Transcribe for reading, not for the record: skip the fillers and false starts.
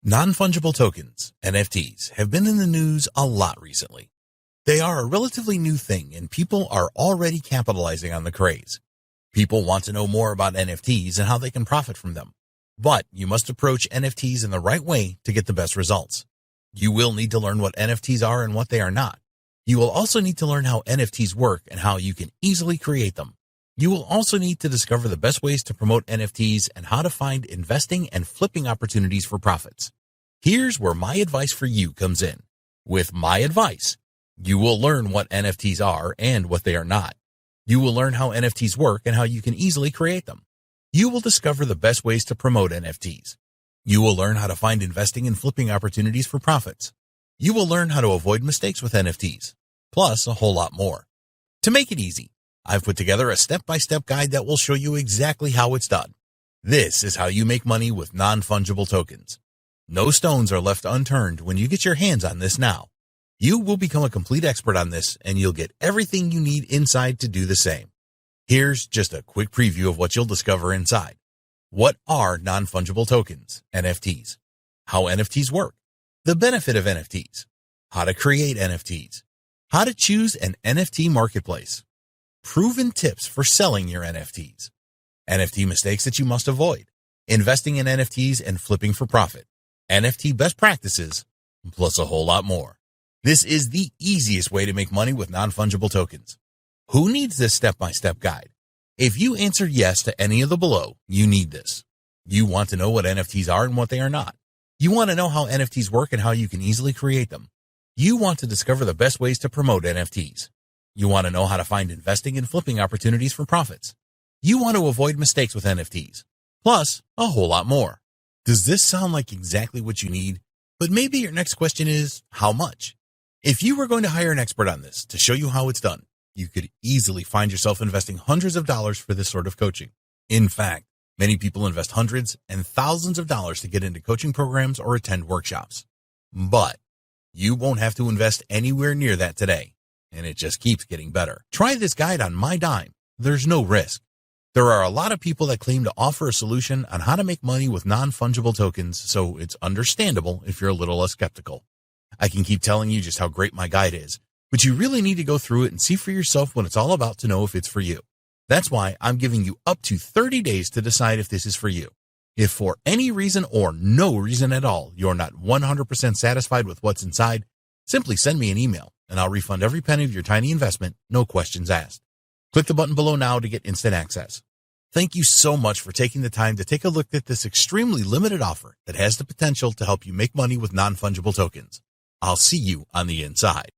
Non-fungible tokens, NFTs, have been in the news a lot recently. They are a relatively new thing and people are already capitalizing on the craze. People want to know more about NFTs and how they can profit from them. But you must approach NFTs in the right way to get the best results. You will need to learn what NFTs are and what they are not. You will also need to learn how NFTs work and how you can easily create them. You will also need to discover the best ways to promote NFTs and how to find investing and flipping opportunities for profits. Here's where my advice for you comes in. With my advice, you will learn what NFTs are and what they are not. You will learn how NFTs work and how you can easily create them. You will discover the best ways to promote NFTs. You will learn how to find investing and flipping opportunities for profits. You will learn how to avoid mistakes with NFTs, plus a whole lot more. To make it easy, I've put together a step-by-step guide that will show you exactly how it's done. This is how you make money with non-fungible tokens. No stones are left unturned when you get your hands on this now. You will become a complete expert on this and you'll get everything you need inside to do the same. Here's just a quick preview of what you'll discover inside. What are non-fungible tokens, NFTs? How NFTs work? The benefit of NFTs? How to create NFTs? How to choose an NFT marketplace? Proven tips for selling your NFTs. NFT mistakes that you must avoid. Investing in NFTs and flipping for profit. NFT best practices, plus a whole lot more. This is the easiest way to make money with non-fungible tokens. Who needs this step-by-step guide? If you answered yes to any of the below, you need this. You want to know what NFTs are and what they are not. You want to know how NFTs work and how you can easily create them. You want to discover the best ways to promote NFTs. You want to know how to find investing and flipping opportunities for profits. You want to avoid mistakes with NFTs, plus a whole lot more. Does this sound like exactly what you need? But maybe your next question is, how much? If you were going to hire an expert on this to show you how it's done, you could easily find yourself investing hundreds of dollars for this sort of coaching. In fact, many people invest hundreds and thousands of dollars to get into coaching programs or attend workshops. But you won't have to invest anywhere near that today. And it just keeps getting better. Try this guide on my dime. There's no risk. There are a lot of people that claim to offer a solution on how to make money with non-fungible tokens, so it's understandable if you're a little less skeptical. I can keep telling you just how great my guide is, but you really need to go through it and see for yourself what it's all about to know if it's for you. That's why I'm giving you up to 30 days to decide if this is for you. If for any reason or no reason at all you're not 100% satisfied with what's inside, simply send me an email and I'll refund every penny of your tiny investment, no questions asked. Click the button below now to get instant access. Thank you so much for taking the time to take a look at this extremely limited offer that has the potential to help you make money with non-fungible tokens. I'll see you on the inside.